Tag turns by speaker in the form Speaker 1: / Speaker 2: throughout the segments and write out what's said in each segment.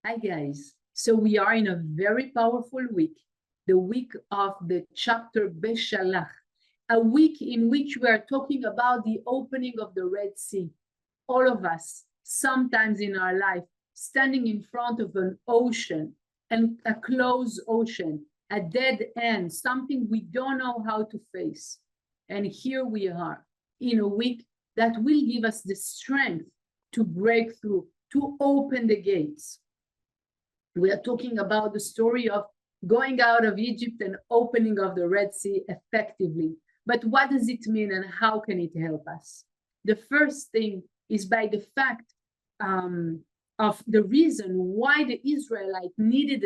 Speaker 1: Hi guys, so we are in a very powerful week, the week of the chapter Beshalach, a week in which we are talking about the opening of the Red Sea. All of us, sometimes in our life, standing in front of an ocean, and a closed ocean, a dead end, something we don't know how to face. And here we are in a week that will give us the strength to break through, to open the gates. We are talking about the story of going out of Egypt and opening of the Red Sea effectively. But what does it mean and how can it help us? The first thing is by the fact of the reason why the Israelites needed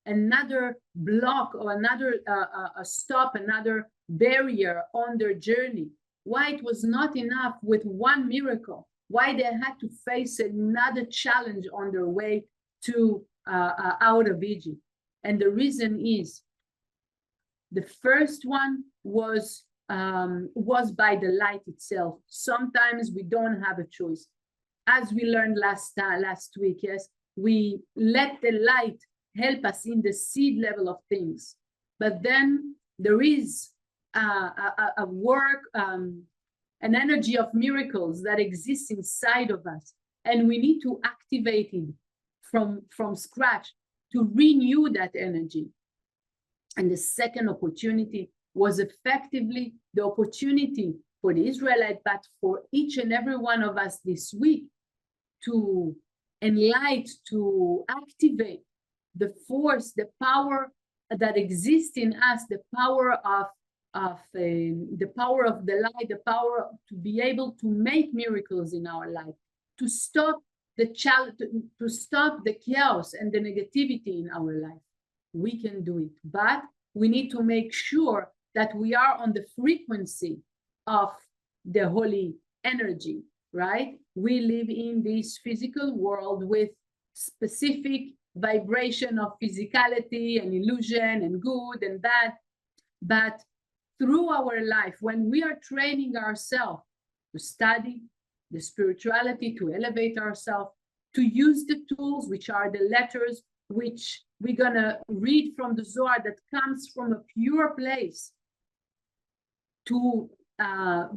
Speaker 1: another block or another a stop, another barrier on their journey. Why it was not enough with one miracle. Why they had to face another challenge on their way to out of Egypt. And the reason is, the first one was by the light itself. Sometimes we don't have a choice. As we learned last week, yes, we let the light help us in the seed level of things. But then there is a work, an energy of miracles that exists inside of us. And we need to activate it from scratch to renew that energy. And the second opportunity was effectively the opportunity for the Israelite, but for each and every one of us this week, to enlighten, to activate the force, the power that exists in us, the power of the power of the light, the power to be able to make miracles in our life, to stop the challenge, to stop the chaos and the negativity in our life. We can do it, but we need to make sure that we are on the frequency of the holy energy, right? We live in this physical world with specific vibration of physicality and illusion and good and bad, but through our life, when we are training ourselves to study the spirituality, to elevate ourselves, to use the tools, which are the letters, which we're gonna read from the Zohar that comes from a pure place, to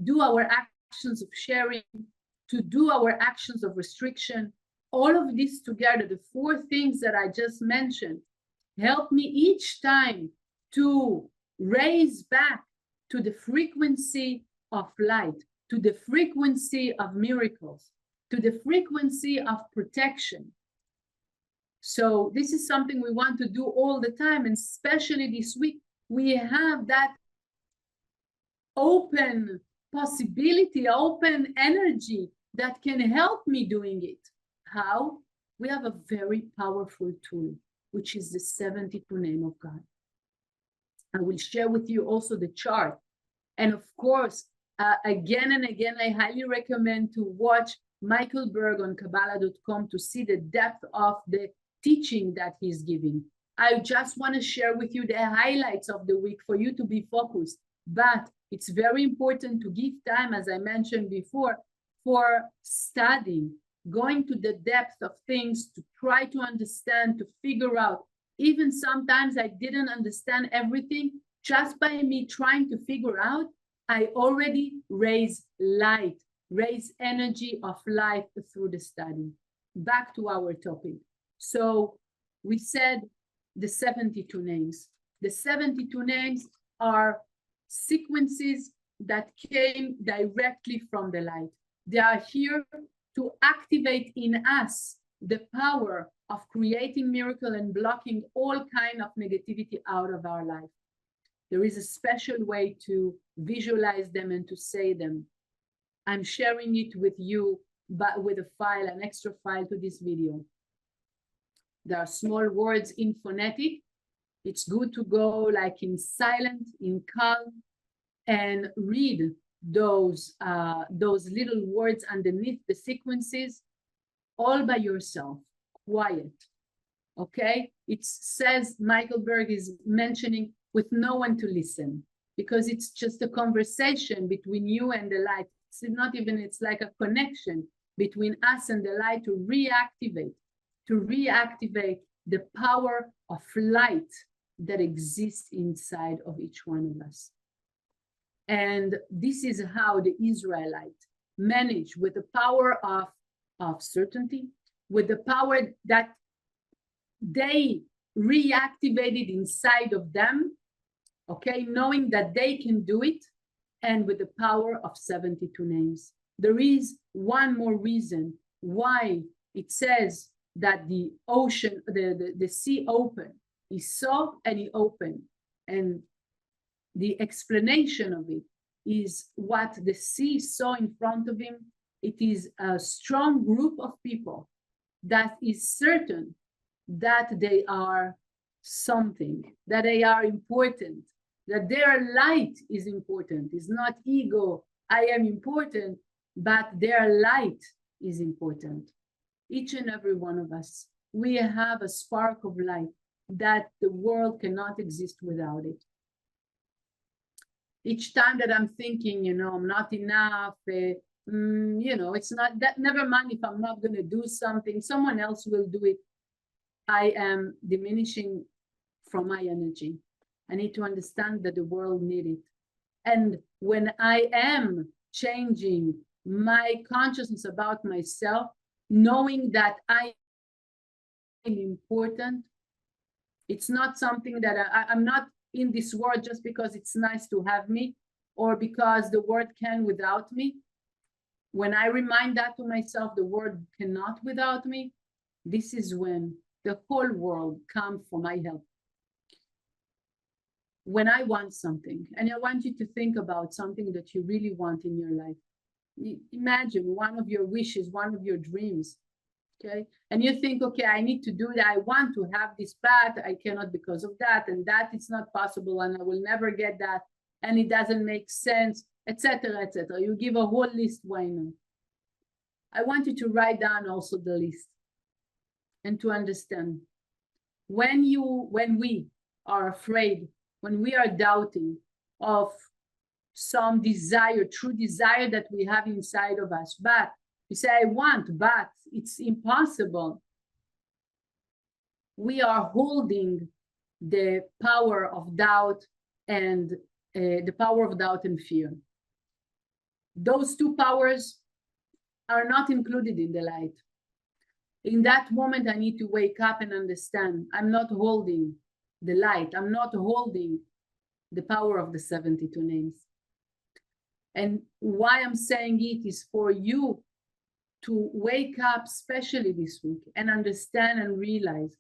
Speaker 1: do our actions of sharing, to do our actions of restriction. All of this together, the four things that I just mentioned, help me each time to raise back to the frequency of light, to the frequency of miracles, to the frequency of protection. So this is something we want to do all the time, and especially this week, we have that open possibility, open energy that can help me doing it. How? We have a very powerful tool, which is the 72 name of God. I will share with you also the chart. And of course, again and again, I highly recommend to watch Michael Berg on Kabbalah.com to see the depth of the teaching that he's giving. I just want to share with you the highlights of the week for you to be focused. But it's very important to give time, as I mentioned before, for studying, going to the depth of things, to try to understand, to figure out. Even sometimes I didn't understand everything. Just by me trying to figure out, I already raise light, raise energy of life through the study. Back to our topic. So we said the 72 names. The 72 names are sequences that came directly from the light. They are here to activate in us the power of creating miracle and blocking all kind of negativity out of our life. There is a special way to visualize them and to say them. I'm sharing it with you, but with a file, an extra file to this video. There are small words in phonetic. It's good to go like in silent, in calm, and read those little words underneath the sequences all by yourself, quiet. Okay? It says, Michael Berg is mentioning, with no one to listen, because it's just a conversation between you and the light. It's not even, it's like a connection between us and the light to reactivate. to reactivate the power of light that exists inside of each one of us. And this is how the Israelites managed, with the power of certainty, with the power that they reactivated inside of them, okay, knowing that they can do it, and with the power of 72 names. There is one more reason why it says that the ocean, the sea opened. He saw and he opened. And the explanation of it is what the sea saw in front of him. It is a strong group of people that is certain that they are something, that they are important, that their light is important. It's not ego, I am important, but their light is important. Each and every one of us, we have a spark of light that the world cannot exist without it. Each time that I'm thinking, I'm not enough, it's not that, never mind if I'm not going to do something, someone else will do it. I am diminishing from my energy. I need to understand that the world needs it. And when I am changing my consciousness about myself, knowing that I am important, it's not something that I'm not in this world just because it's nice to have me or because the world can without me. When I remind that to myself, the world cannot without me, this is when the whole world comes for my help. When I want something, and I want you to think about something that you really want in your life. Imagine one of your wishes, one of your dreams, okay? And you think, okay, I need to do that. I want to have this path. I cannot because of that, and that it's not possible, and I will never get that, and it doesn't make sense, etc., etc. You give a whole list, why not? I want you to write down also the list and to understand when we are afraid, when we are doubting of some desire, true desire that we have inside of us, but we say, I want, but it's impossible. We are holding the power of doubt and the power of doubt and fear. Those two powers are not included in the light. In that moment, I need to wake up and understand I'm not holding the light. I'm not holding the power of the 72 names. And why I'm saying it is for you to wake up, especially this week, and understand and realize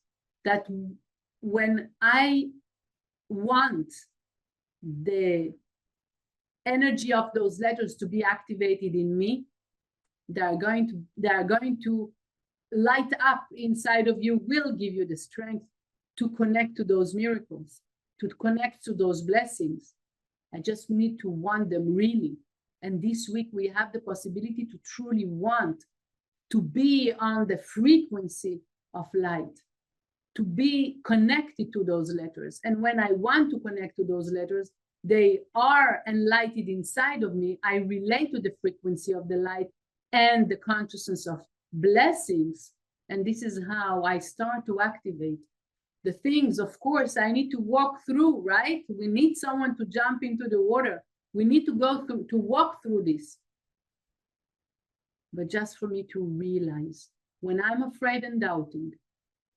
Speaker 1: that when I want the energy of those letters to be activated in me, they are going to light up inside of you, will give you the strength to connect to those miracles, to connect to those blessings. I just need to want them really. And this week we have the possibility to truly want to be on the frequency of light, to be connected to those letters. And when I want to connect to those letters, they are enlightened inside of me. I relate to the frequency of the light and the consciousness of blessings. And this is how I start to activate the things. Of course, I need to walk through, right? We need someone to jump into the water. We need to go through, to walk through this. But just for me to realize, when I'm afraid and doubting,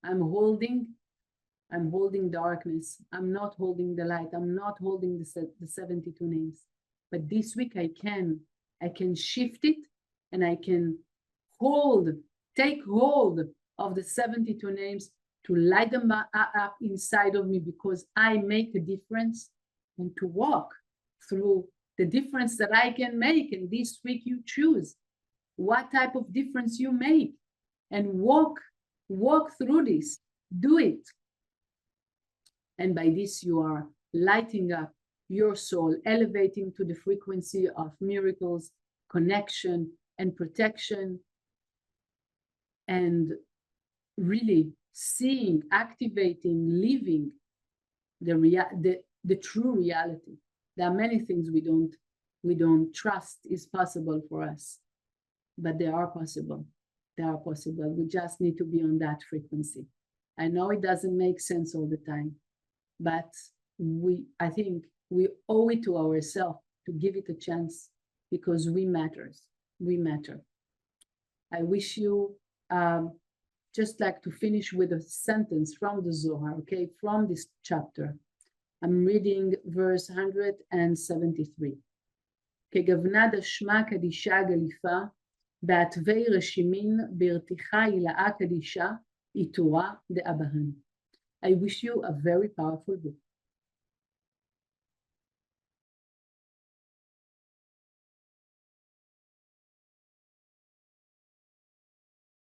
Speaker 1: I'm holding darkness. I'm not holding the light. I'm not holding the 72 names. But this week I can shift it, and I can take hold of the 72 names to light them up inside of me, because I make a difference, and to walk through the difference that I can make. And this week you choose what type of difference you make, and walk through this, do it. And by this you are lighting up your soul, elevating to the frequency of miracles, connection, and protection, and really seeing, activating, living the true reality. There are many things we don't trust is possible for us, but they are possible. They are possible. We just need to be on that frequency. I know it doesn't make sense all the time, but I think we owe it to ourselves to give it a chance, because we matters. We matter. I wish you just like to finish with a sentence from the Zohar, okay, from this chapter. I'm reading verse 173. כגוונה דשמה קדישה גליפה, בעטבי רשימין ברתיחה הילאה קדישה, איתורה דאבהן. I wish you a very powerful week.